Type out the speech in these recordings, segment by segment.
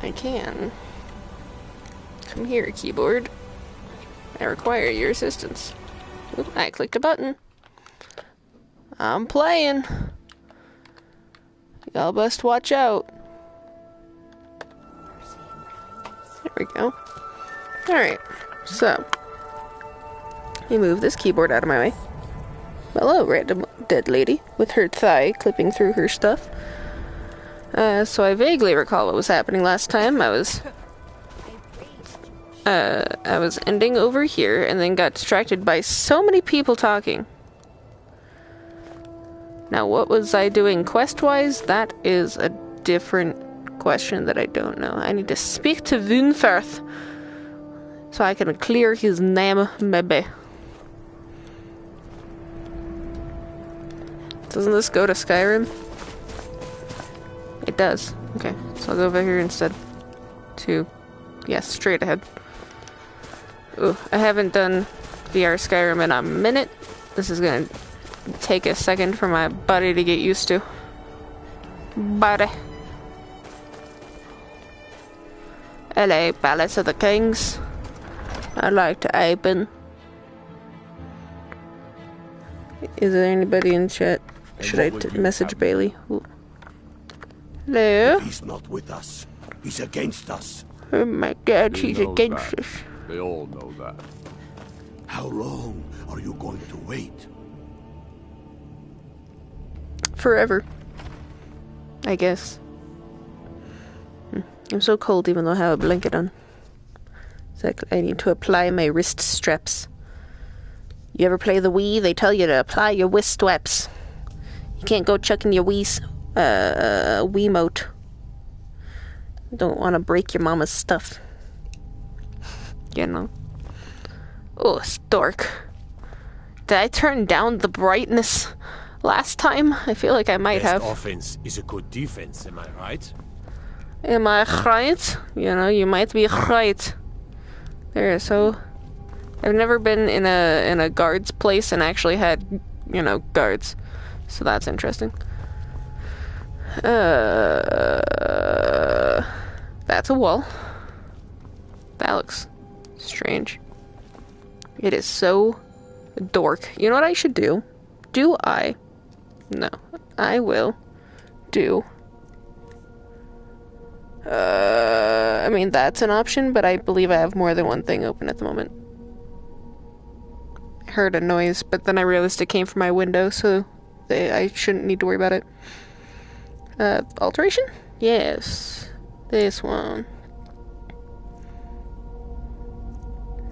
I can. Come here, keyboard. I require your assistance. Oop, I clicked a button. I'm playing. Y'all best watch out. There we go. Alright, so. Let me move this keyboard out of my way. Hello, random dead lady, with her thigh clipping through her stuff. So I vaguely recall what was happening last time. I was ending over here and then got distracted by so many people talking. Now, what was I doing quest-wise? That is a different question that I don't know. I need to speak to Wunferth so I can clear his name, maybe. Doesn't this go to Skyrim? It does. Okay, so I'll go over here instead. Yes, straight ahead. Ooh, I haven't done VR Skyrim in a minute. This is gonna take a second for my body to get used to. Body. LA Palace of the Kings. I'd like to open. Is there anybody in chat? Should I message Bailey? Ooh. Hello? He's not with us. He's against us. Oh my god, he's against us. They all know that. How long are you going to wait? Forever. I guess. I'm so cold even though I have a blanket on. It's like I need to apply my wrist straps. You ever play the Wii? They tell you to apply your wrist straps. You can't go chucking your Wiimote. Don't want to break your mama's stuff. You know. Oh, it's dark. Did I turn down the brightness last time? I feel like I might have. Best offense is a good defense, am I right? Am I right? You know, you might be right. There, so I've never been in a guard's place and actually had, you know, guards. So that's interesting. That's a wall. That looks strange. It is so dork. You know what I should do? No. I will do. I mean, that's an option, but I believe I have more than one thing open at the moment. I heard a noise, but then I realized it came from my window, so I shouldn't need to worry about it. Alteration? Yes. This one.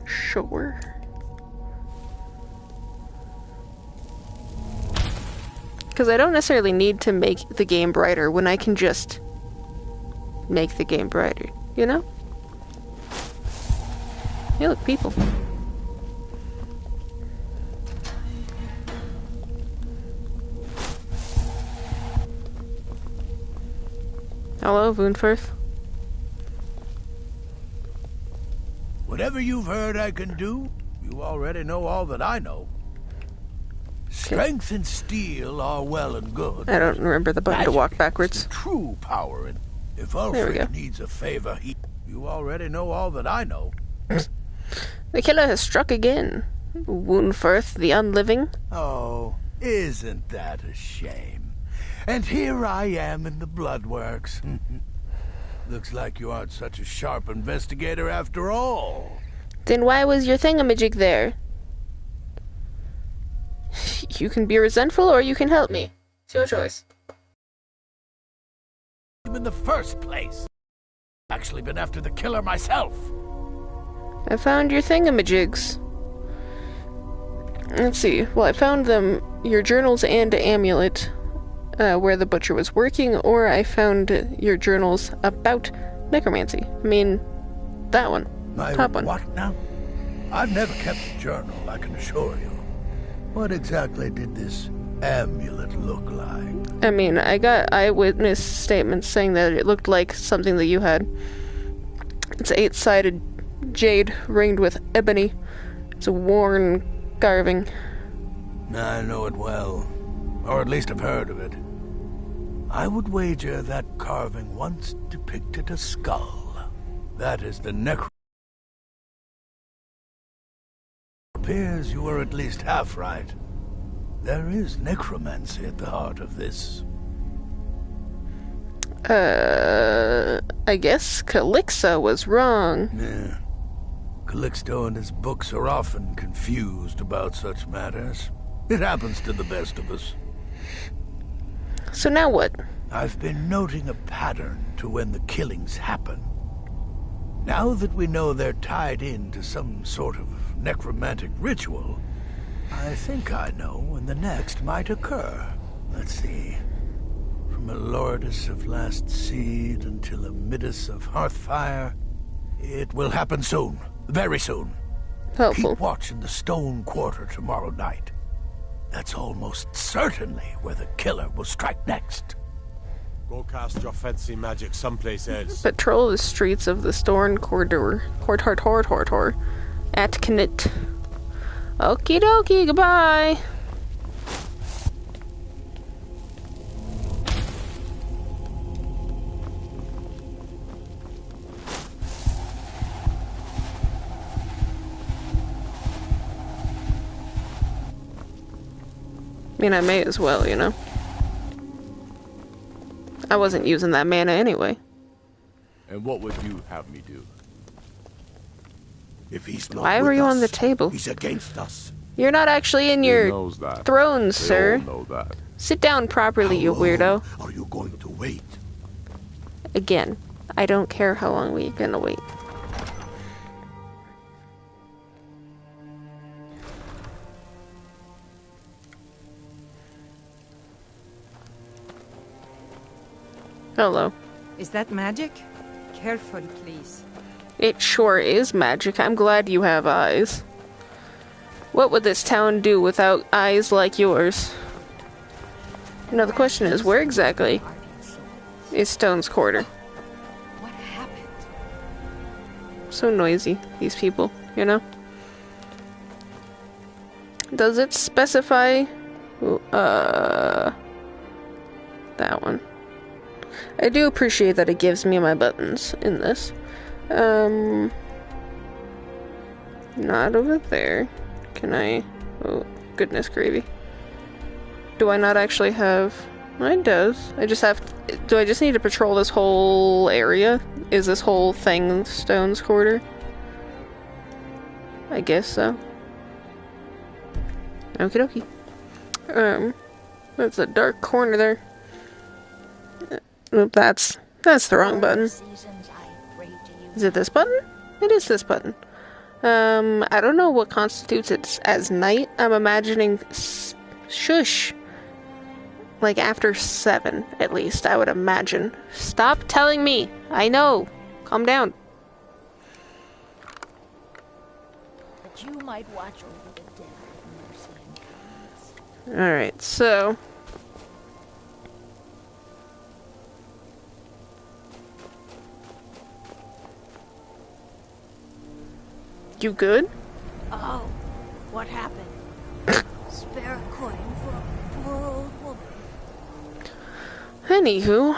Sure. Because I don't necessarily need to make the game brighter when I can just make the game brighter, you know? Hey, look, people. Hello, Wunferth. Whatever you've heard I can do, you already know all that I know. Strength and steel are well and good. I don't remember the button to walk backwards. True power, and if Ulfric needs a favor, you already know all that I know. The killer has struck again. Wunferth, the unliving. Oh, isn't that a shame? And here I am in the bloodworks. Looks like you aren't such a sharp investigator after all. Then why was your thingamajig there? You can be resentful or you can help me. It's your choice. In the first place. Actually been after the killer myself. I found your thingamajigs. Let's see. Well, I found them, your journals and amulet, where the butcher was working, or I found your journals about necromancy. I mean, that one. Top one. What now? I've never kept a journal, I can assure you. What exactly did this amulet look like? I mean, I got eyewitness statements saying that it looked like something that you had. It's 8-sided jade ringed with ebony. It's a worn carving. I know it well. Or at least I've heard of it. I would wager that carving once depicted a skull. That is the appears you were at least half right. There is necromancy at the heart of this. I guess Calixa was wrong. Yeah. Calixto and his books are often confused about such matters. It happens to the best of us. So now what? I've been noting a pattern to when the killings happen. Now that we know they're tied into some sort of necromantic ritual, I think I know when the next might occur. Let's see. From a Lordess of Last Seed until a Midas of Hearthfire, it will happen soon. Very soon. Helpful. Keep watch in the Stone Quarter tomorrow night. That's almost certainly where the killer will strike next. Go cast your fancy magic someplace else. Patrol the streets of the Storn Corridor. At Knit. Okie dokie, goodbye. I mean, I may as well, you know. I wasn't using that mana anyway. And what would you have me do? If he's not Why with were you on us, the table? He's against us. You're not actually in your knows that. thrones, They sir. all know that. Sit down properly, you How weirdo. long are you going to wait? Again, I don't care how long we're gonna wait. Hello. Is that magic? Careful, please. It sure is magic. I'm glad you have eyes. What would this town do without eyes like yours? Now the question is, where exactly is Stone's Quarter? What happened? So noisy, these people, you know? Does it specify? That one. I do appreciate that it gives me my buttons in this. Not over there. Can I? Oh, goodness gravy. Do I not actually have? It does. I just have. Do I just need to patrol this whole area? Is this whole thing Stone's Quarter? I guess so. Okie dokie. That's a dark corner there. Nope, that's the wrong button. Is it this button? It is this button. I don't know what constitutes it as night. I'm imagining shush. Like after 7, at least, I would imagine. Stop telling me. I know. Calm down. But you might watch over the dead with mercy and kindness. Alright, so you good? Oh, what happened? Spare a coin for a poor old woman. Anywho,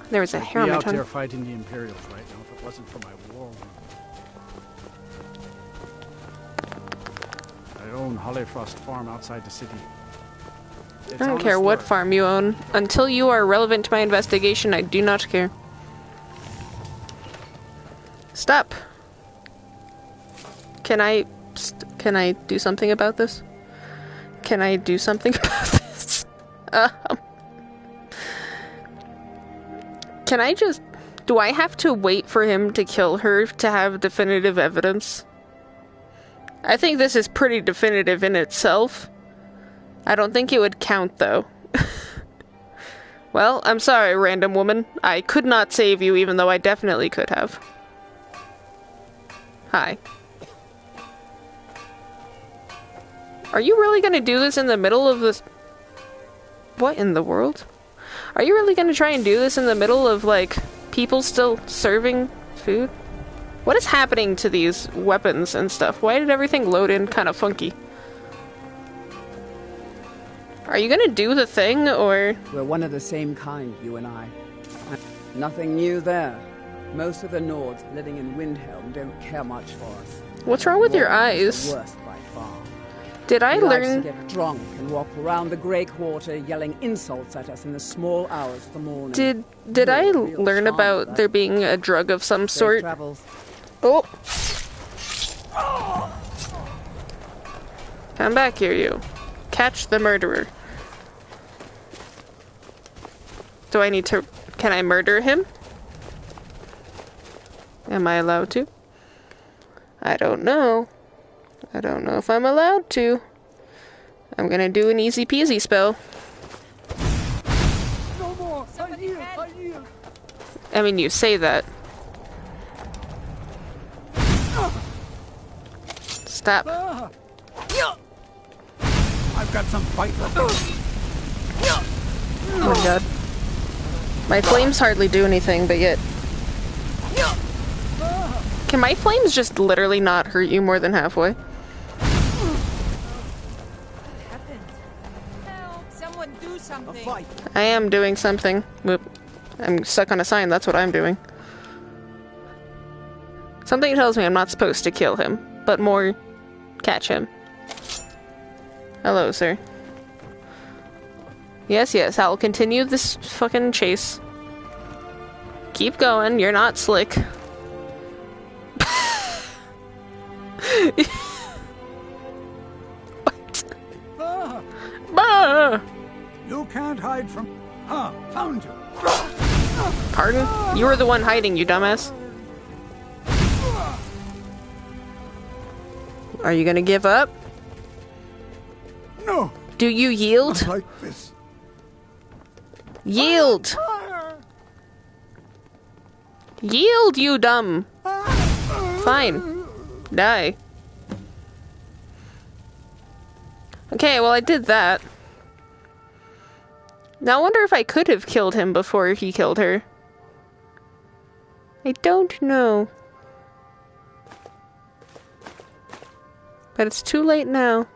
there was a I'd hair on be my out there tongue. fighting the Imperials right now if it wasn't for my war room. I own Hollyfrost Farm outside the city. It's I don't honest care what work. farm you own. Until you are relevant to my investigation, I do not care. Stop. Can I do something about this? Can I do something about this? Can I just... Do I have to wait for him to kill her to have definitive evidence? I think this is pretty definitive in itself. I don't think it would count, though. Well, I'm sorry, random woman. I could not save you, even though I definitely could have. Hi. Are you really gonna do this in the middle of this? What in the world? Are you really gonna try and do this in the middle of, like, people still serving food? What is happening to these weapons and stuff? Why did everything load in kind of funky? Are you gonna do the thing, or... We're one of the same kind, you and I. Nothing new there. Most of the Nords living in Windhelm don't care much for us. What's wrong with your Morgan is eyes? the worst by far. Did I He likes learn... to get drunk and walk around the Grey Quarter yelling insults at us in the small hours of the morning. Did I Real learn charm, about that. there being a drug of some Safe sort? travels. Oh! Come back here, you. Catch the murderer. Do I need to... Can I murder him? Am I allowed to? I don't know. I don't know if I'm allowed to. I'm gonna do an easy peasy spell. No more! I yield! I mean, you say that. Stop. I've got some fight left. Oh my god. My flames hardly do anything, but yet... Can my flames just literally not hurt you more than halfway? Help! Someone do something! I am doing something. Whoop. I'm stuck on a sign, that's what I'm doing. Something tells me I'm not supposed to kill him, but more catch him. Hello, sir. Yes, yes, I'll continue this fucking chase. Keep going, you're not slick. What? Bah! You can't hide from... found you. Pardon? You were the one hiding, you dumbass. Are you gonna give up? No! Do you yield? Like this. Yield! Yield, you dumb! Fine. Die. Okay, well I did that. Now I wonder if I could have killed him before he killed her. I don't know. But it's too late now.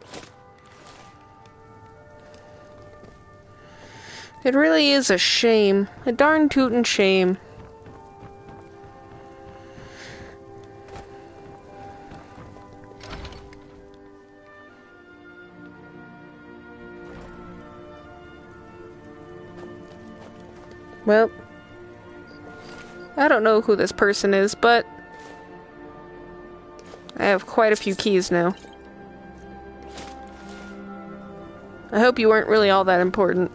It really is a shame. A darn tootin' shame. Well, I don't know who this person is, but I have quite a few keys now. I hope you weren't really all that important.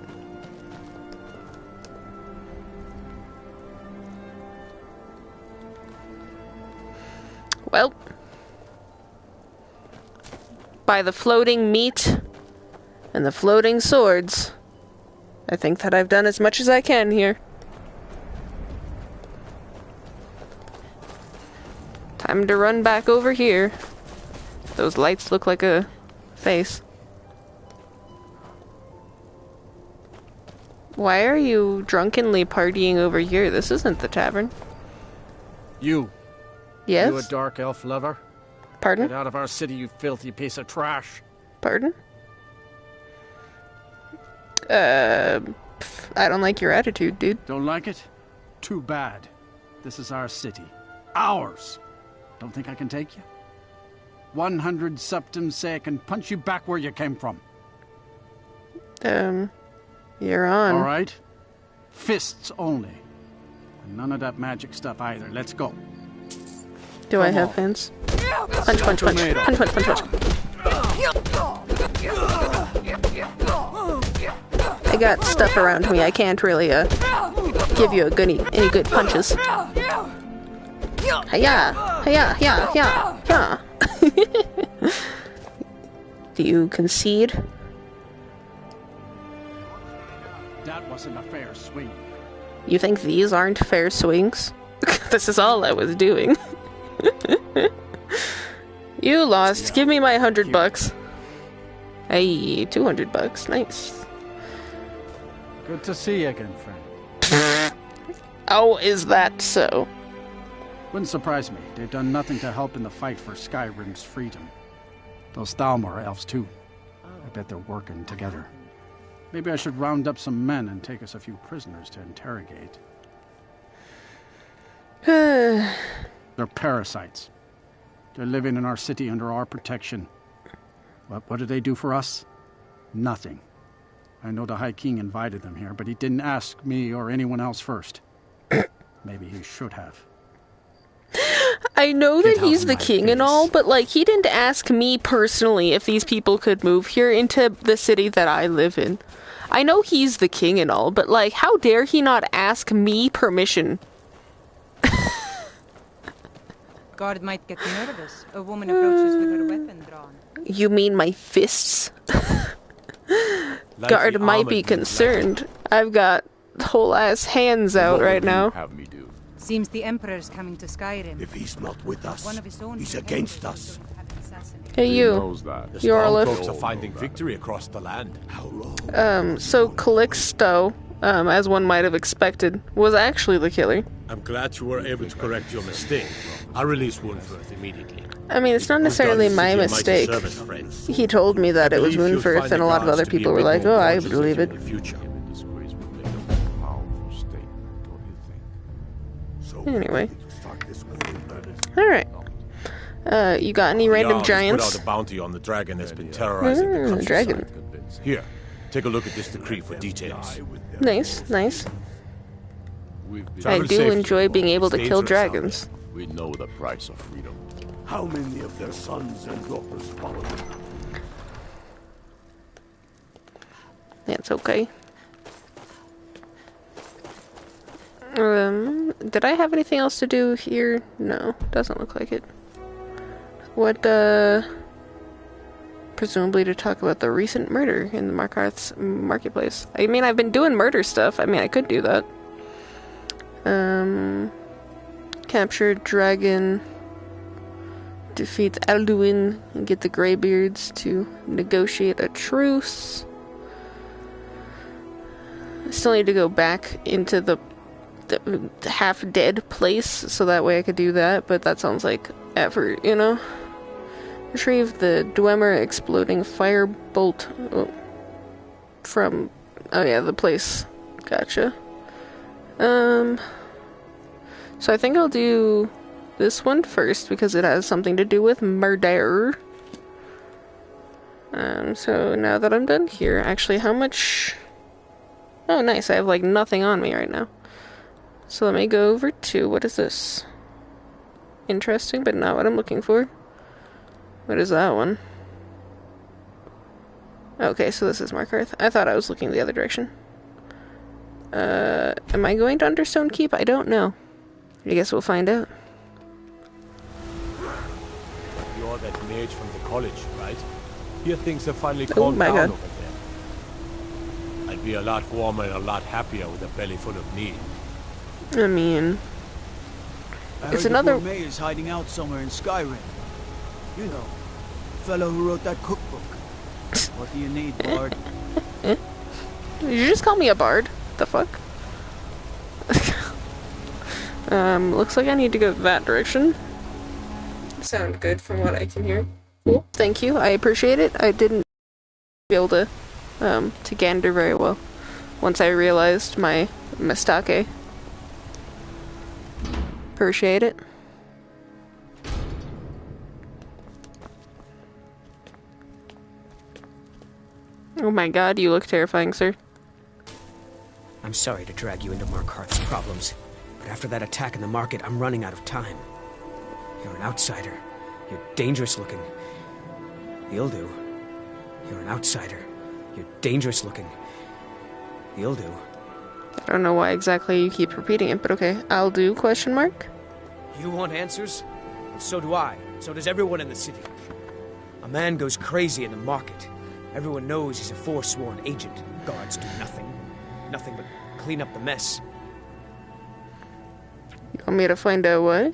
Well, by the floating meat and the floating swords, I think that I've done as much as I can here. Time to run back over here. Those lights look like a face. Why are you drunkenly partying over here? This isn't the tavern. You. Yes? You a dark elf lover? Pardon? Get out of our city, you filthy piece of trash. Pardon? I don't like your attitude, dude. Don't like it? Too bad. This is our city. Ours! Don't think I can take you? 100 septums say I can punch you back where you came from. You're on. Alright? Fists only. And none of that magic stuff either. Let's go. Do I have hands? Punch, punch, punch. Punch, punch, punch, punch. I got stuff around me. I can't really, give you any good punches. Hiya! Hiya! Hiya! Hiya! Hiya! Do you concede? That wasn't a fair swing. You think these aren't fair swings? This is all I was doing. You lost. Give me my $100. Hey, $200. Nice. Good to see you again, friend. Oh, is that so? Wouldn't surprise me. They've done nothing to help in the fight for Skyrim's freedom. Those Thalmor elves, too. I bet they're working together. Maybe I should round up some men and take us a few prisoners to interrogate. They're parasites. They're living in our city under our protection. What do they do for us? Nothing. I know the High King invited them here, but he didn't ask me or anyone else first. Maybe he should have. I know that he's the king and all, but, like, he didn't ask me personally if these people could move here into the city that I live in. I know he's the king and all, but, like, how dare he not ask me permission? Guard might get nervous. A woman approaches with her weapon drawn. You mean my fists? Guard might be concerned. I've got whole ass hands out right now. Have me do. Seems the Emperor's coming to Skyrim. If he's not with us, One of his own he's against us. Hey, He you. knows that. The Yorlif. folks are finding victory across the land. How long? So Calixto, as one might have expected, was actually the killer. I'm glad you were able to correct your mistake. I'll release Woundfirth immediately. I mean, it's not necessarily my mistake. He told me that it was Moonfirth, and a lot of other people were like, oh, I believe it. Anyway. Alright. You got any random giants? Put out a bounty on the dragon that's been terrorizing the countryside. Dragon. Here, take a look at this decree for details. Nice, nice. I Travel do safely. enjoy being able to Stay kill to yourself. dragons. We know the price of freedom. How many of their sons and daughters follow them? That's okay. Did I have anything else to do here? No, doesn't look like it. What, presumably to talk about the recent murder in the Markarth's marketplace. I mean, I've been doing murder stuff. I mean, I could do that. Captured dragon, defeats Alduin, and get the Greybeards to negotiate a truce. I still need to go back into the half-dead place, so that way I could do that, but that sounds like effort, you know? Retrieve the Dwemer exploding firebolt from... oh yeah, the place. Gotcha. So I think I'll do this one first, because it has something to do with murder. So now that I'm done here, actually, how much... oh, nice, I have, like, nothing on me right now. So let me go over to, what is this? Interesting, but not what I'm looking for. What is that one? Okay, so this is Markarth. I thought I was looking the other direction. Am I going to Understone Keep? I don't know. I guess we'll find out. You're that mage from the college, right? Here things have finally calmed my down God. over there. I'd be a lot warmer and a lot happier with a belly full of meat. I mean... I it's heard another... the gourmet is hiding out somewhere in Skyrim. You know, the fellow who wrote that cookbook. What do you need, Bard? Did you just call me a bard? The fuck? Looks like I need to go that direction. Sound good from what I can hear. Cool. Thank you. I appreciate it. I didn't be able to gander very well once I realized my mistake. Appreciate it. Oh my god, you look terrifying, sir. I'm sorry to drag you into Markarth's problems, but after that attack in the market, I'm running out of time. You're an outsider. You're dangerous looking. You'll do. You're an outsider. You're dangerous looking. You'll do. I don't know why exactly you keep repeating it, but okay. I'll do, question mark? You want answers? And so do I. So does everyone in the city. A man goes crazy in the market. Everyone knows he's a forsworn agent. Guards do nothing. Nothing but clean up the mess. You want me to find out what?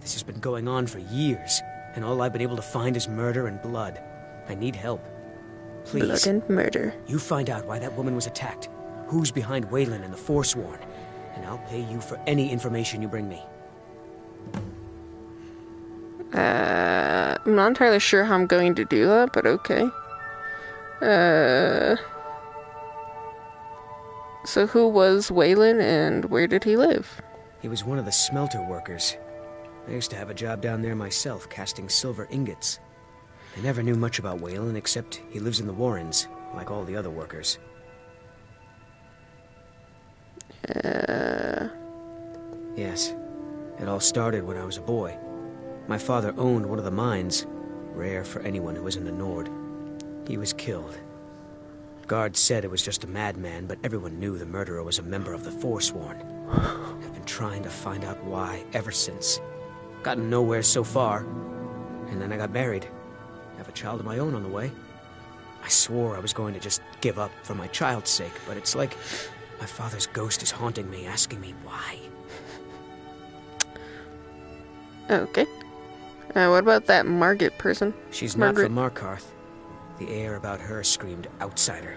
This has been going on for years, and all I've been able to find is murder and blood. I need help. Please. Blood and murder. You find out why that woman was attacked, who's behind Waylon and the Forsworn, and I'll pay you for any information you bring me. I'm not entirely sure how I'm going to do that, but okay. So who was Waylon and where did he live? He was one of the smelter workers. I used to have a job down there myself, casting silver ingots. I never knew much about Waylon, except he lives in the Warrens, like all the other workers. Yes. It all started when I was a boy. My father owned one of the mines, rare for anyone who isn't a Nord. He was killed. Guards said it was just a madman, but everyone knew the murderer was a member of the Forsworn. I've been trying to find out why ever since. Gotten nowhere so far. And then I got married. Have a child of my own on the way. I swore I was going to just give up for my child's sake, but it's like my father's ghost is haunting me, asking me why. Okay. What about that Margaret person? She's Margaret. not from Markarth. The air about her screamed outsider.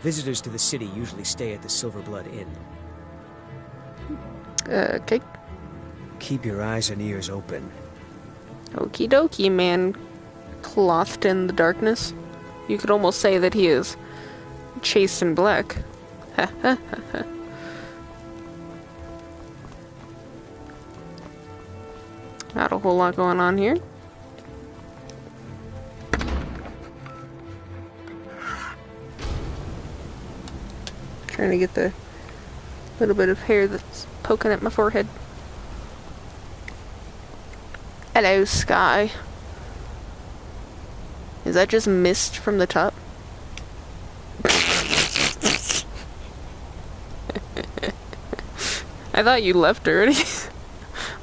Visitors to the city usually stay at the Silver Blood Inn. Okay. Keep your eyes and ears open. Okie dokie, man. Clothed in the darkness. You could almost say that he is chased in black. Ha ha ha ha. Not a whole lot going on here. Trying to get the little bit of hair that's poking at my forehead. Hello, sky. Is that just mist from the top? I thought you left already.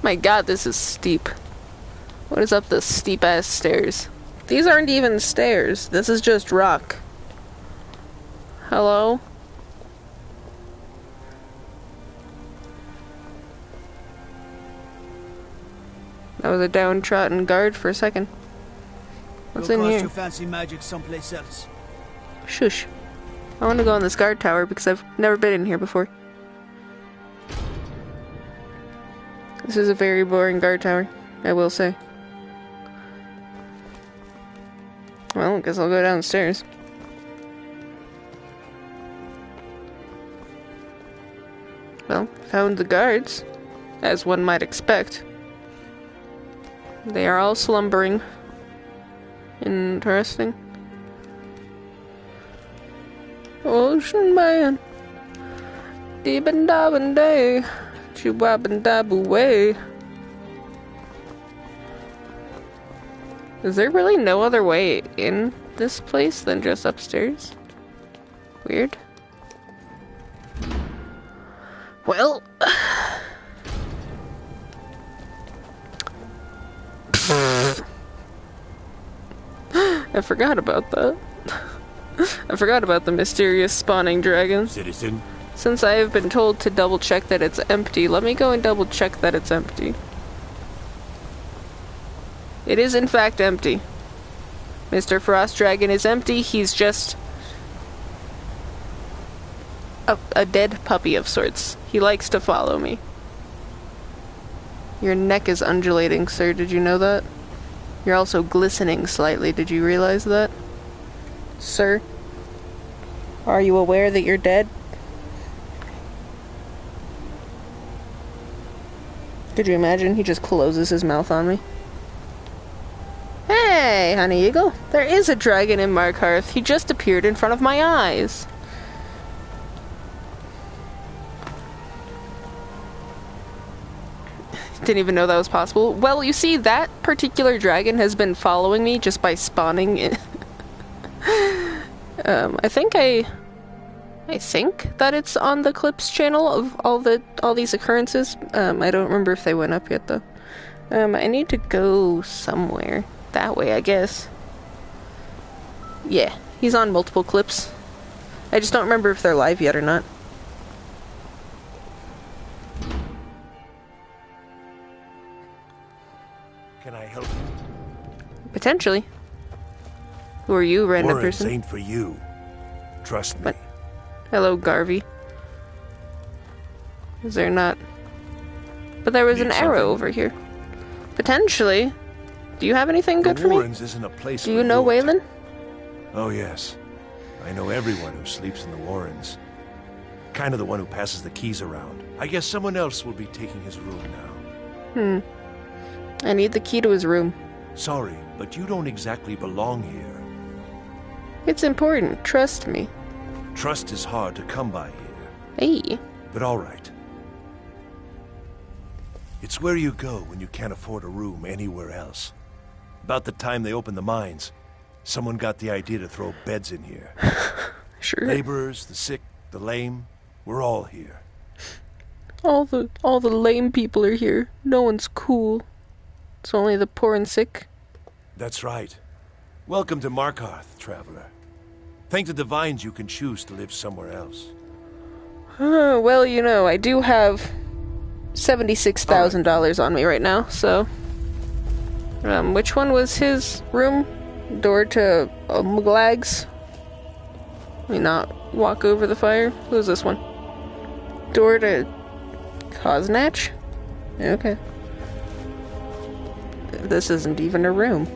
My god, this is steep. What is up the steep ass stairs? These aren't even stairs. This is just rock. Hello? That was a downtrodden guard for a second. What's in here? Your fancy magic someplace else. Shush. I want to go in this guard tower because I've never been in here before. This is a very boring guard tower, I will say. Well, I guess I'll go downstairs. Well, found the guards, as one might expect. They are all slumbering. Interesting. Ocean man. Deep and diving day. Chewab and dab away. Is there really no other way in this place than just upstairs? Weird. Well. I forgot about that. I forgot about the mysterious spawning dragon. Citizen. Since I have been told to double check that it's empty, let me go and double check that it's empty. It is in fact empty. Mr. Frost Dragon is empty. He's just a dead puppy of sorts. He likes to follow me. Your neck is undulating, sir. Did you know that? You're also glistening slightly. Did you realize that? Sir? Are you aware that you're dead? Could you imagine he just closes his mouth on me? Hey, honey eagle. There is a dragon in Markarth. He just appeared in front of my eyes. Didn't even know that was possible. Well, you see, that particular dragon has been following me just by spawning in. I think that it's on the clips channel of all these occurrences. I don't remember if they went up yet though. I need to go somewhere. That way, I guess. Yeah, he's on multiple clips. I just don't remember if they're live yet or not. Can I help you? Potentially. Who are you, random Warrens person? ain't for you. Trust me. What? Hello, Garvey. Is there not? But there was Need an arrow something? over here. Potentially. Do you have anything good the for me? Warrens isn't a place Do for you know loot. Waylon? Oh yes. I know everyone who sleeps in the Warrens. Kind of the one who passes the keys around. I guess someone else will be taking his room now. I need the key to his room. Sorry, but you don't exactly belong here. It's important, trust me. Trust is hard to come by here. Hey. But all right. It's where you go when you can't afford a room anywhere else. About the time they opened the mines, someone got the idea to throw beds in here. Sure. Laborers, the sick, the lame, we're all here. All the lame people are here. No one's cool. It's only the poor and sick. That's right. Welcome to Markarth, traveler. Thank the divines you can choose to live somewhere else. Well, you know, I do have $76,000 on me right now, so... which one was his room? Door to Muglag's? Let me not walk over the fire. Who's this one? Door to Cosnatch? Okay. This isn't even a room.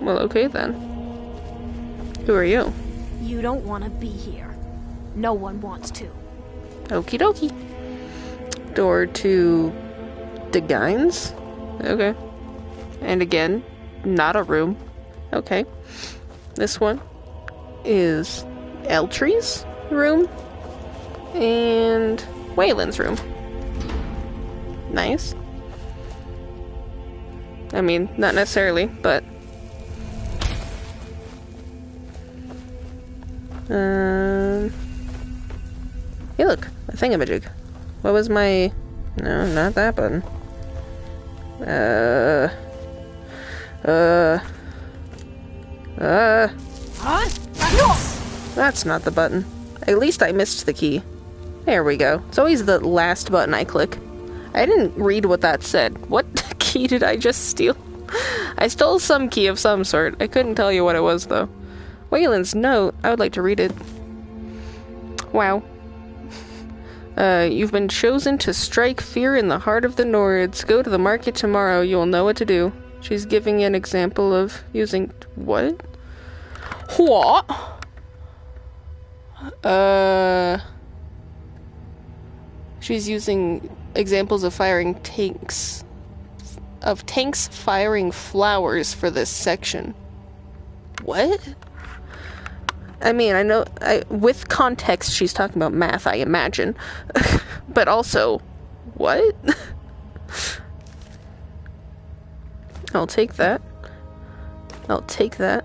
Well, okay then. Who are you? You don't want to be here. No one wants to. Okie dokie. Door to Degines? Okay. And again, not a room. Okay. This one is Eltree's room and Waylon's room. Nice. I mean, not necessarily, but... Hey look, a thingamajig. What was my... No, not that button. That's not the button. At least I missed the key. There we go. It's always the last button I click. I didn't read what that said. What key did I just steal? I stole some key of some sort. I couldn't tell you what it was, though. Waylon's note. I would like to read it. Wow. You've been chosen to strike fear in the heart of the Nords. Go to the market tomorrow. You'll know what to do. She's giving an example of using... What? What? She's using examples of firing tanks. Of tanks firing flowers for this section. What? I mean, I know... with context, she's talking about math, I imagine. But also... What? I'll take that. I'll take that.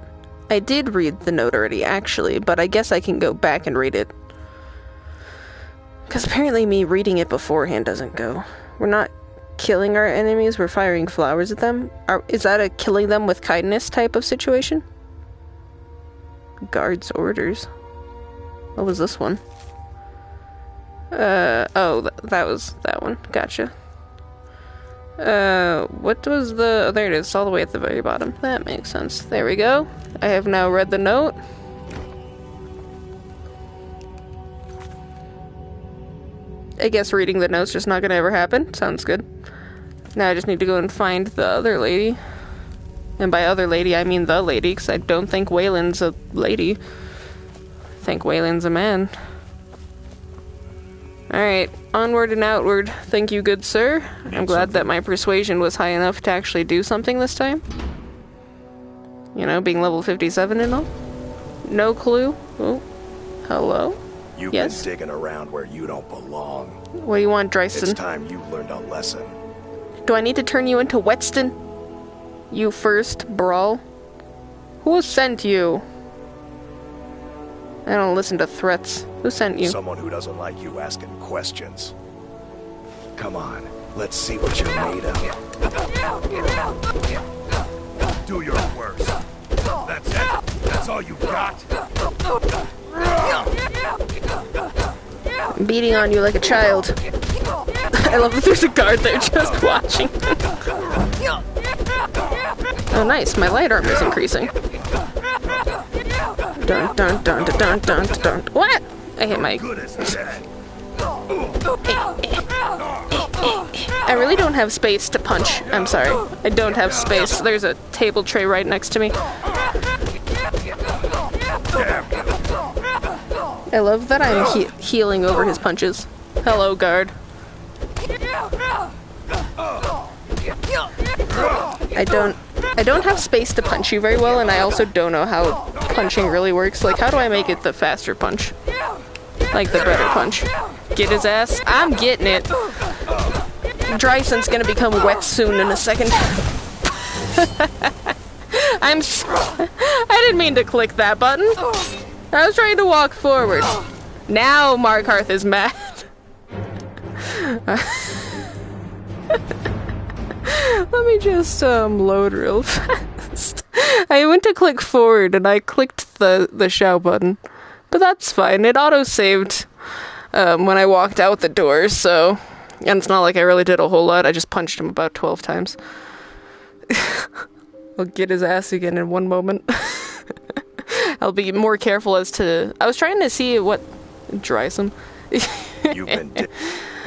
I did read the note already, actually, but I guess I can go back and read it. Because apparently me reading it beforehand doesn't go. We're not killing our enemies, we're firing flowers at them. Is that a killing them with kindness type of situation? Guard's orders. What was this one? Oh, that was that one. Gotcha. What was the... Oh, there it is, all the way at the very bottom. That makes sense. There we go. I have now read the note. I guess reading the note's just not gonna ever happen. Sounds good. Now I just need to go and find the other lady. And by other lady, I mean the lady, because I don't think Waylon's a lady. I think Waylon's a man. Alright, onward and outward. Thank you, good sir. I'm glad that my persuasion was high enough to actually do something this time. You know, being level 57 and all. No clue. Oh, hello? You've been digging around where you don't belong. What do you want, Dryston? It's time you learned a lesson. Do I need to turn you into Whetstone? You first, Brawl? Who sent you? I don't listen to threats. Who sent you? Someone who doesn't like you asking questions. Come on, let's see what you're made of. Do your worst. That's it? That's all you got? I'm beating on you like a child. I love that there's a guard there just watching. Oh nice, my light armor is increasing. Dun dun dun dun dun dun dun. What? I hit my... I really don't have space to punch. I'm sorry. I don't have space. There's a table tray right next to me. I love that I'm healing over his punches. Hello, guard. I don't have space to punch you very well, and I also don't know how punching really works. Like, how do I make it the faster punch? Like, the better punch. Get his ass? I'm getting it. Dryson's gonna become wet soon in a second. I didn't mean to click that button. I was trying to walk forward. Now Markarth is mad. Let me just load real fast. I went to click forward and I clicked the shout button. But that's fine. It auto-saved when I walked out the door, so... And it's not like I really did a whole lot. I just punched him about 12 times. I'll get his ass again in one moment. I'll be more careful as to... I was trying to see what drives him. You've been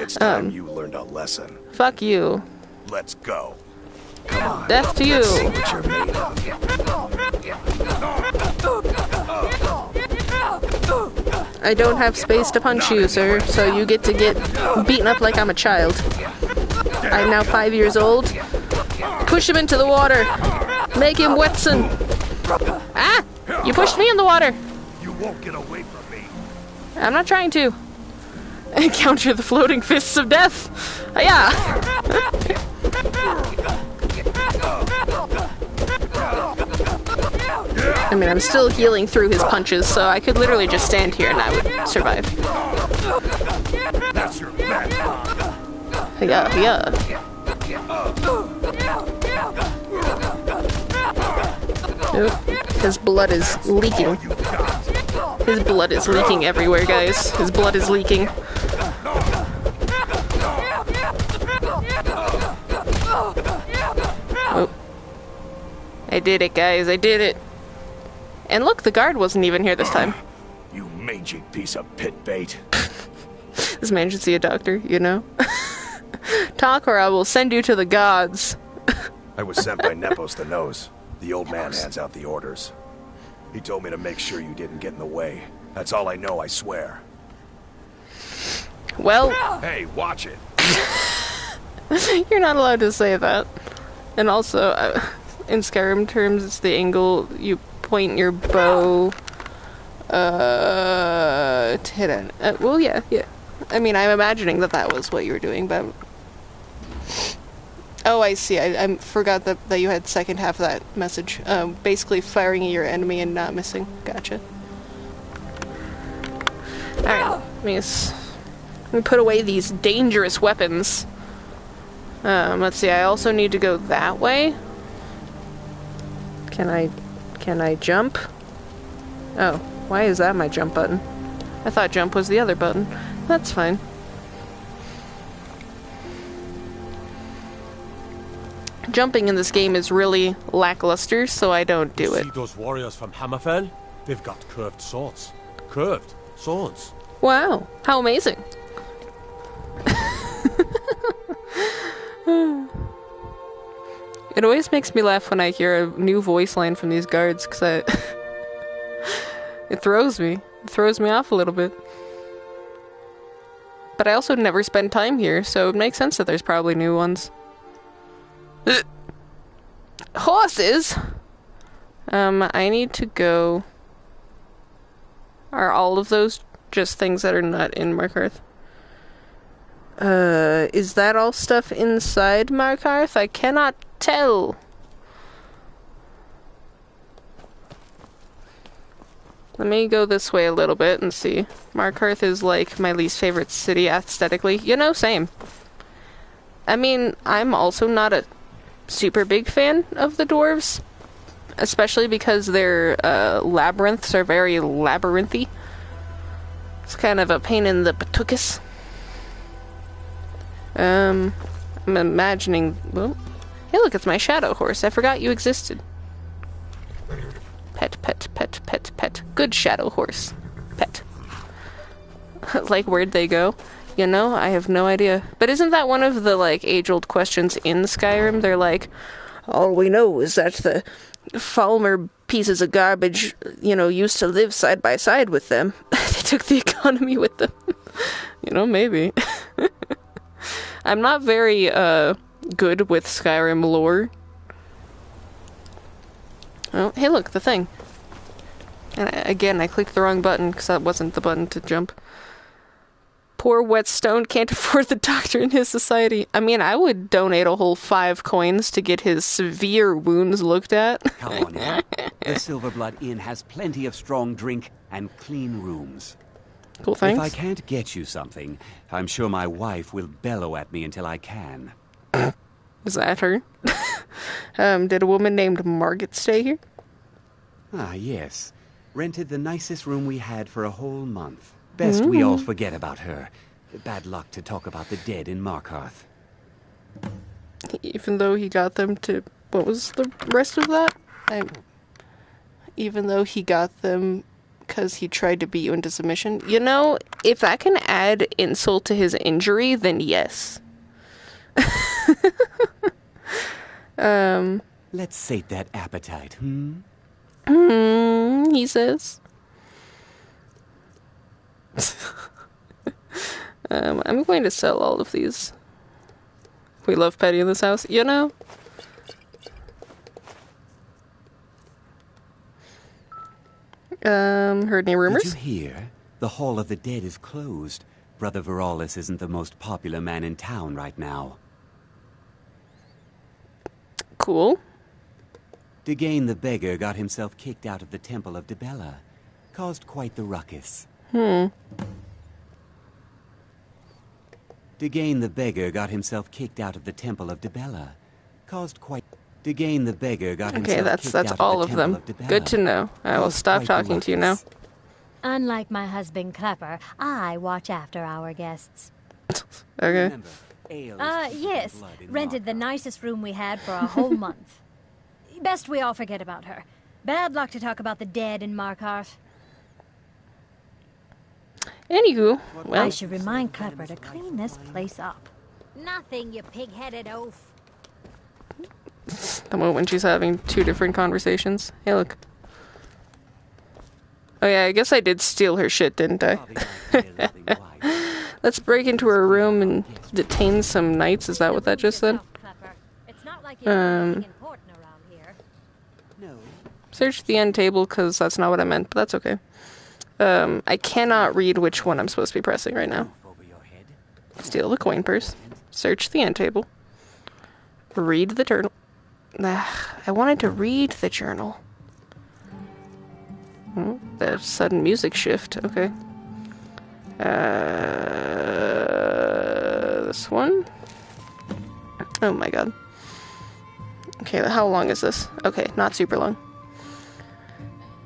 It's time you learned a lesson. Fuck you. Let's go. Come on. Death to you. Let's see what you're made of. I don't have space to punch you, sir, so you get to get beaten up like I'm a child. I'm now 5 years old. Push him into the water. Make him wetson. Ah! You pushed me in the water. You won't get away from me. I'm not trying to. Encounter the floating fists of death. Yeah. I mean, I'm still healing through his punches, so I could literally just stand here and I would survive. That's your bad. Yeah. Nope. His blood is leaking. His blood is leaking everywhere, guys. His blood is leaking. Oh. I did it, guys. I did it. And look, the guard wasn't even here this time. You mangy piece of pit bait. This man should see a doctor, you know? Talk or I will send you to the gods. I was sent by Nepos the Nose. The old man hands out the orders. He told me to make sure you didn't get in the way. That's all I know, I swear. Well... Hey, watch it. You're not allowed to say that. And also, in Skyrim terms, it's the angle you point your bow to hit it. Well, yeah. I mean, I'm imagining that was what you were doing, but... Oh, I see. I forgot that you had second half of that message. Basically firing at your enemy and not missing. Gotcha. Alright, let me put away these dangerous weapons. Let's see, I also need to go that way. Can I jump? Oh, why is that my jump button? I thought jump was the other button. That's fine. Jumping in this game is really lackluster, so I don't do it. See those warriors from Hammerfell? They've got curved swords. Curved swords. Wow, how amazing. It always makes me laugh when I hear a new voice line from these guards, because it throws me. It throws me off a little bit. But I also never spend time here, so it makes sense that there's probably new ones. Horses? I need to go... Are all of those just things that are not in Markarth? Is that all stuff inside Markarth? I cannot tell. Let me go this way a little bit and see. Markarth is like my least favorite city aesthetically. You know, same. I mean, I'm also not a super big fan of the dwarves, especially because their labyrinths are very labyrinthy. It's kind of a pain in the patukas. I'm imagining... Well, hey look, it's my shadow horse. I forgot you existed. Pet, pet, pet, pet, pet. Good shadow horse. Pet. Like, where'd they go? You know, I have no idea. But isn't that one of the, like, age-old questions in Skyrim? They're like, all we know is that the Falmer pieces of garbage, you know, used to live side by side with them. took the economy with them. You know, maybe. I'm not very good with Skyrim lore. Oh, hey look, the thing. And again, I clicked the wrong button because that wasn't the button to jump. Poor Whetstone can't afford the doctor in his society. I mean, I would donate a whole 5 coins to get his severe wounds looked at. Come on in. The Silverblood Inn has plenty of strong drink and clean rooms. Cool, thanks. If I can't get you something, I'm sure my wife will bellow at me until I can. Is that her? Did a woman named Margaret stay here? Ah, yes. Rented the nicest room we had for a whole month. Best we all forget about her. Bad luck to talk about the dead in Markarth. Even though he got them to... What was the rest of that? Even though he got them because he tried to beat you into submission. You know, if that can add insult to his injury, then yes. Let's sate that appetite, he says. I'm going to sell all of these. We love petty in this house, you know? Heard any rumors? Did you hear? The Hall of the Dead is closed. Brother Veralis isn't the most popular man in town right now. Cool. Degane the Beggar got himself kicked out of the Temple of Dibella. Caused quite the ruckus. Degane the Beggar got himself kicked out of the Temple of Dibella. Caused quite... Degane the Beggar got himself kicked out of the Temple of Dibella. Okay, that's all of them. Good to know. I will stop talking to you now. Unlike my husband Clepper, I watch after our guests. Okay. Yes. Rented the nicest room we had for a whole month. Best we all forget about her. Bad luck to talk about the dead in Markarth. Anywho, well... I should remind Clepper to clean this place up. Nothing, you pig-headed oaf. The moment when she's having 2 different conversations. Hey, look. Oh yeah, I guess I did steal her shit, didn't I? Let's break into her room and detain some knights. Is that what that just said? Search the end table, because that's not what I meant, but that's okay. I cannot read which one I'm supposed to be pressing right now. Steal the coin purse. Search the end table. Read the journal. I wanted to read the journal. The sudden music shift. Okay. This one. Oh my god. Okay, how long is this? Okay, not super long.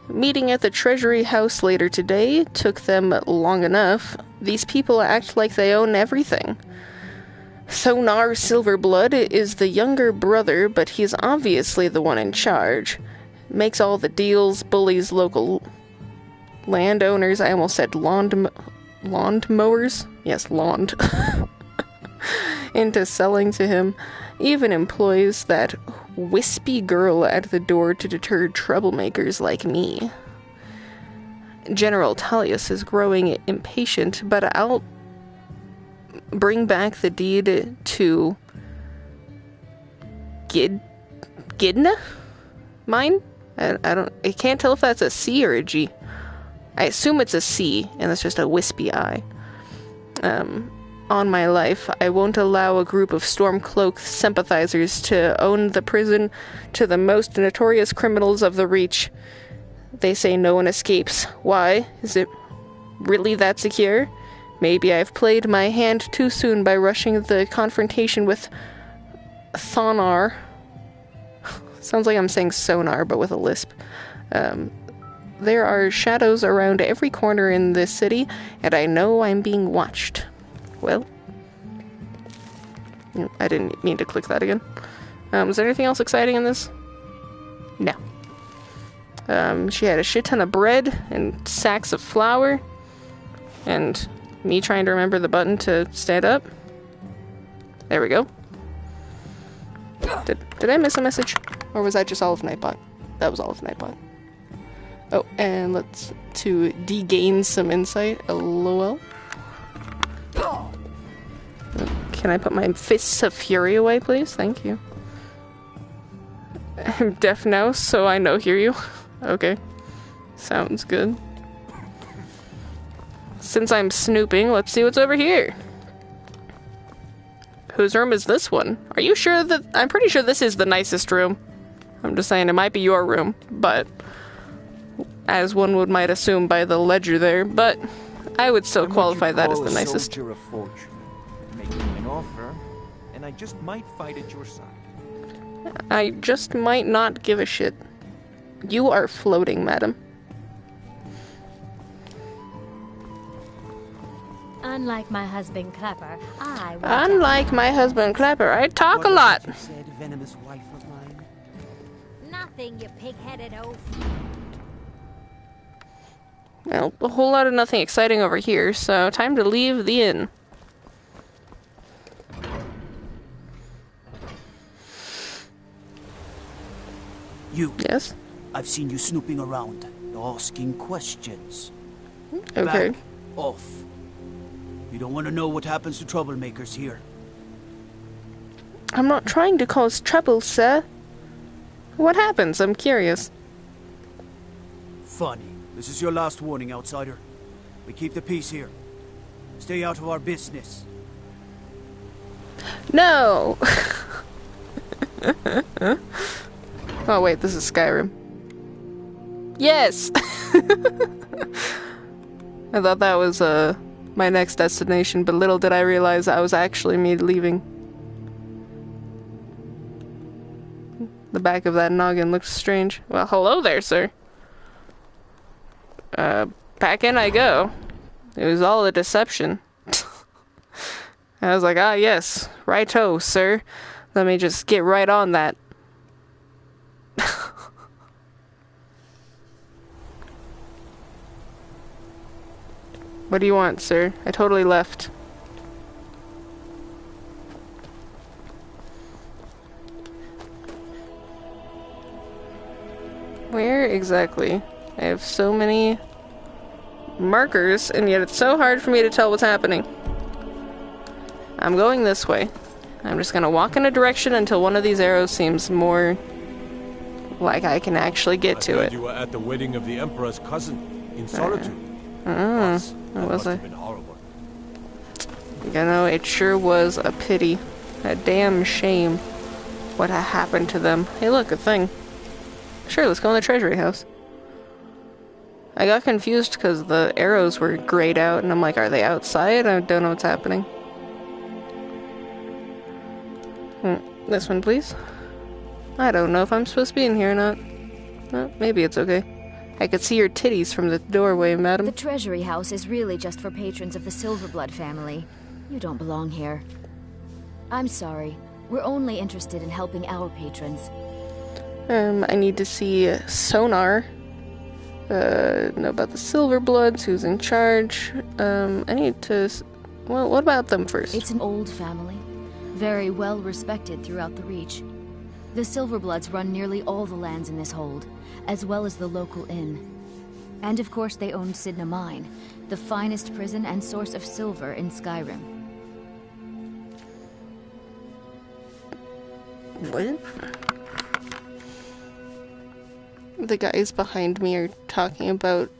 Meeting at the Treasury House later today took them long enough. These people act like they own everything. Thonar Silverblood is the younger brother, but he's obviously the one in charge. Makes all the deals, bullies local landowners. I almost said lawn mowers? Yes, lawn. Into selling to him. Even employs that wispy girl at the door to deter troublemakers like me. General Tullius is growing impatient, but I'll bring back the deed to Gidna? Mine? I can't tell if that's a C or a G. I assume it's a C, and it's just a wispy I. On my life, I won't allow a group of Stormcloak sympathizers to own the prison to the most notorious criminals of the Reach. They say no one escapes. Why? Is it really that secure? Maybe I've played my hand too soon by rushing the confrontation with Thonar. Sounds like I'm saying sonar, but with a lisp. There are shadows around every corner in this city, and I know I'm being watched. Well, I didn't mean to click that again. Was there anything else exciting in this? No. She had a shit ton of bread and sacks of flour, and me trying to remember the button to stand up. There we go. Did I miss a message? Or was that just all of Nightbot? That was all of Nightbot. Oh, and to degain some insight. LOL. Can I put my fists of fury away, please? Thank you. I'm deaf now, so I no hear you. Okay. Sounds good. Since I'm snooping, let's see what's over here. Whose room is this one? Are you sure that... I'm pretty sure this is the nicest room. I'm just saying, it might be your room, but... as one might assume by the ledger there, but... I would still qualify that as the nicest. Of fortune. Make me an offer, and I just might fight at your side. I just might not give a shit. You are floating, madam. Unlike my husband Clapper, I talk a lot. You said, venomous wife of mine? Nothing, you pig-headed oaf. Well, a whole lot of nothing exciting over here, so time to leave the inn. You. Yes? I've seen you snooping around, asking questions. Okay. Back off. You don't want to know what happens to troublemakers here. I'm not trying to cause trouble, sir. What happens? I'm curious. Funny. This is your last warning, outsider. We keep the peace here. Stay out of our business. No! Oh wait, this is Skyrim. Yes! I thought that was my next destination, but little did I realize I was actually me leaving. The back of that noggin looks strange. Well, hello there, sir. Back in I go. It was all a deception. I was like, ah yes, righto, sir. Let me just get right on that. What do you want, sir? I totally left. Where exactly? I have so many markers, and yet it's so hard for me to tell what's happening. I'm going this way. I'm just gonna walk in a direction until one of these arrows seems more like I can actually get to it. You were at the wedding of the Emperor's cousin in Solitude. That must was have been horrible. You know, it sure was a pity. A damn shame what happened to them. Hey look, a thing. Sure, let's go in the treasury house. I got confused because the arrows were grayed out, and I'm like, are they outside? I don't know what's happening. This one, please. I don't know if I'm supposed to be in here or not. Well, maybe it's okay. I could see your titties from the doorway, madam. The treasury house is really just for patrons of the Silverblood family. You don't belong here. I'm sorry. We're only interested in helping our patrons. I need to see Sonar. Know about the Silverbloods, who's in charge. I need to... Well, what about them first? It's an old family. Very well respected throughout the Reach. The Silverbloods run nearly all the lands in this hold, as well as the local inn. And of course they own Sidna Mine, the finest prison and source of silver in Skyrim. What? The guys behind me are talking about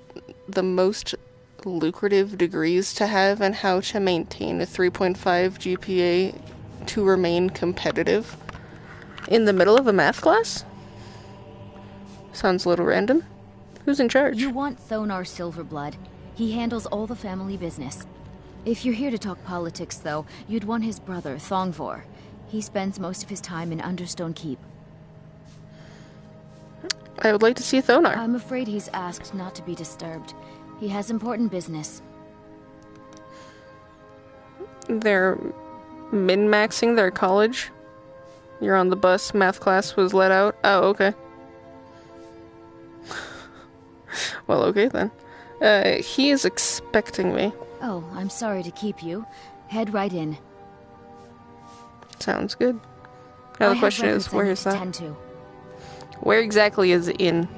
the most lucrative degrees to have and how to maintain a 3.5 GPA to remain competitive. In the middle of a math class? Sounds a little random. Who's in charge? You want Thonar Silverblood. He handles all the family business. If you're here to talk politics, though, you'd want his brother, Thongvor. He spends most of his time in Understone Keep. I would like to see Thonar. I'm afraid he's asked not to be disturbed. He has important business. They're min-maxing their college? You're on the bus, math class was let out? Oh, okay. Well, okay then. He is expecting me. Oh, I'm sorry to keep you. Head right in. Sounds good. Now the question is, where is that? Tend to. Where exactly is in?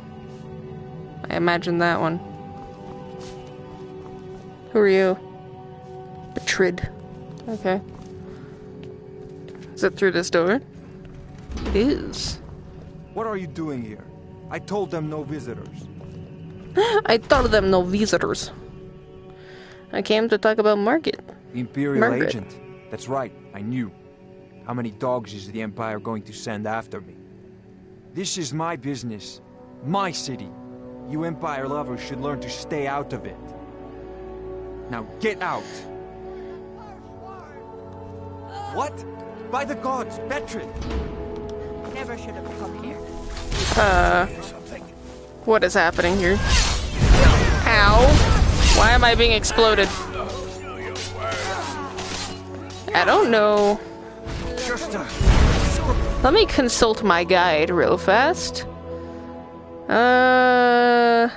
I imagine that one. Who are you? Betrayed. Okay. Is it through this door? It is. What are you doing here? I told them no visitors. I told them no visitors. I came to talk about Margaret. The Imperial Margaret. agent. That's right, I knew. How many dogs is the Empire going to send after me? This is my business. My city. You Empire lovers should learn to stay out of it. Now get out! What? By the gods, Betrid! Never should have come here. What is happening here? Ow! Why am I being exploded? I don't know. Let me consult my guide real fast. I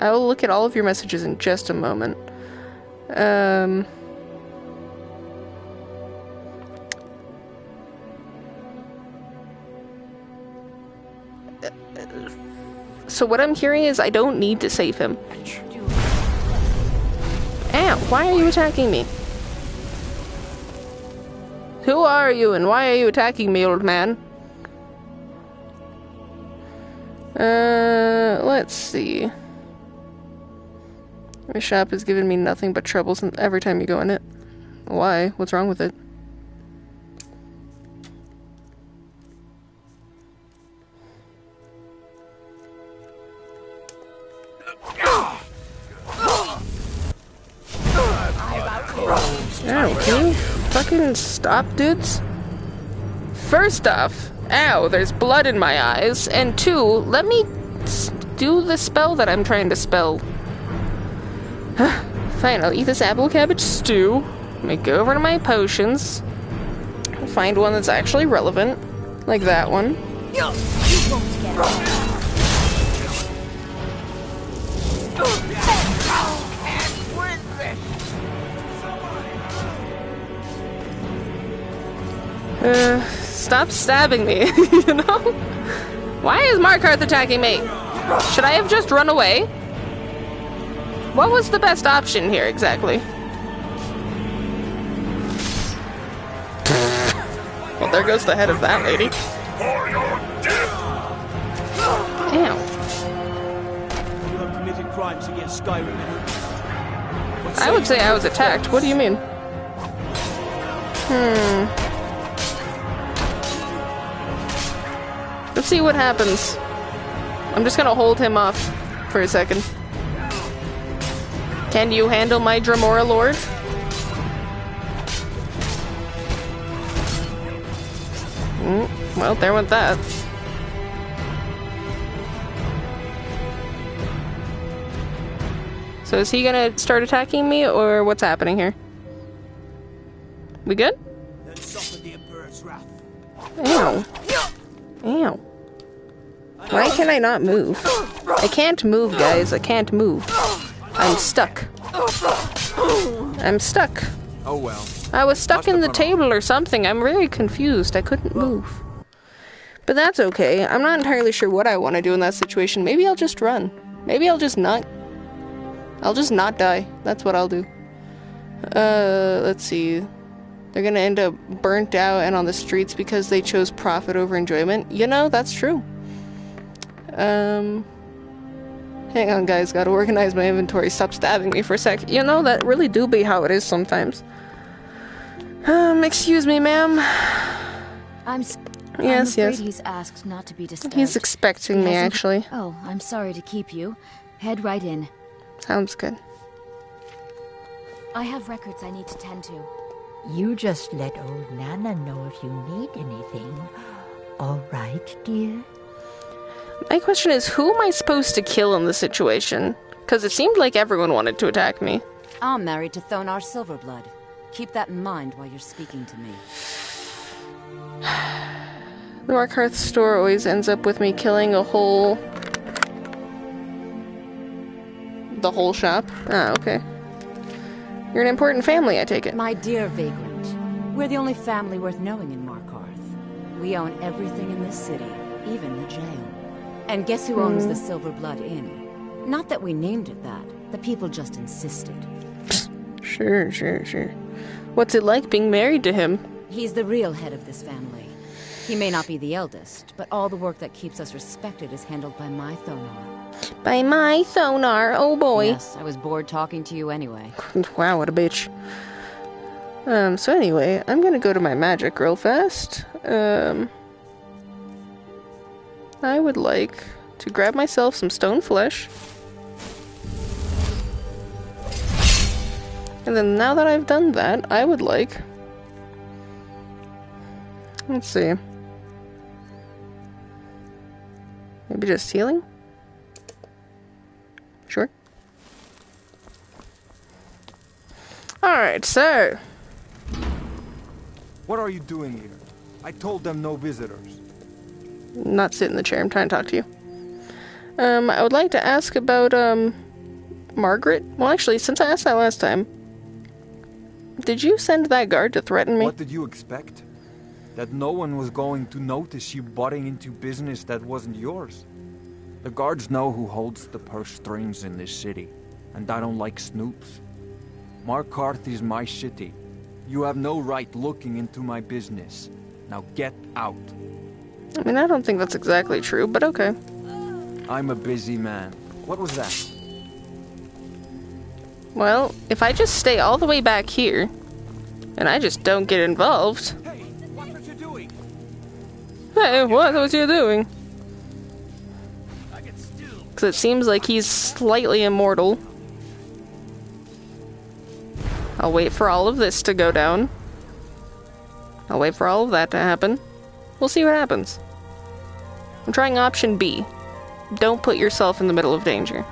will look at all of your messages in just a moment. So what I'm hearing is I don't need to save him. Ow, why are you attacking me? Who are you and why are you attacking me, old man? Let's see. My shop has given me nothing but troubles every time you go in it. Why? What's wrong with it? Ow, can you fucking stop, dudes? First off, ow, there's blood in my eyes. And two, let me do the spell that I'm trying to spell. Fine, I'll eat this apple cabbage stew. Let me go over to my potions. Find one that's actually relevant. Like that one. You won't get it. Stop stabbing me, you know? Why is Markarth attacking me? Should I have just run away? What was the best option here, exactly? Well, there goes the head of that lady. Ew. You have committed crimes against Skyrim. I would say I was attacked. What do you mean? Let's see what happens. I'm just gonna hold him off for a second. Can you handle my Dremora Lord? Well, there went that. So is he gonna start attacking me, or what's happening here? We good? Then suffer the Emperor's wrath. Ew. Ew. Why can I not move? I can't move, guys. I can't move. I'm stuck. I'm stuck. Oh well. I was stuck in the table or something. I'm very confused. I couldn't move. But that's okay. I'm not entirely sure what I want to do in that situation. Maybe I'll just run. Maybe I'll just not die. That's what I'll do. Let's see. They're gonna end up burnt out and on the streets because they chose profit over enjoyment. You know, that's true. Hang on, guys. Gotta organize my inventory. Stop stabbing me for a sec. You know, that really do be how it is sometimes. Excuse me, ma'am. I'm Yes, afraid yes. He's asked not to be disturbed. He's expecting He me, hasn't- actually. Oh, I'm sorry to keep you. Head right in. Sounds good. I have records I need to tend to. You just let old Nana know if you need anything. All right, dear? My question is, who am I supposed to kill in this situation? Because it seemed like everyone wanted to attack me. I'm married to Thonar Silverblood. Keep that in mind while you're speaking to me. The Markarth store always ends up with me killing the whole shop. Ah, okay. You're an important family, I take it. My dear Vagrant, we're the only family worth knowing in Markarth. We own everything in this city. even the jail. And guess who owns the Silver Blood Inn? Not that we named it that. The people just insisted. Sure. What's it like being married to him? He's the real head of this family. He may not be the eldest, but all the work that keeps us respected is handled by my Thonar. By my Thonar, oh boy. Yes, I was bored talking to you anyway. Wow, what a bitch. So anyway, I'm gonna go to my magic real fast. I would like to grab myself some stone flesh. And then now that I've done that, I would like... Let's see. Maybe just healing? Sure. Alright, so... What are you doing here? I told them no visitors. Not sit in the chair, I'm trying to talk to you. I would like to ask about, Margaret. Well, actually, since I asked that last time, did you send that guard to threaten me? What did you expect? That no one was going to notice you butting into business that wasn't yours? The guards know who holds the purse strings in this city, and I don't like snoops. Markarth is my city. You have no right looking into my business. Now get out. I mean, I don't think that's exactly true, but okay. I'm a busy man. What was that? Well, if I just stay all the way back here, and I just don't get involved... Hey, what are you doing? Hey, what was you doing? Because it seems like he's slightly immortal. I'll wait for all of this to go down. I'll wait for all of that to happen. We'll see what happens. I'm trying option B. Don't put yourself in the middle of danger.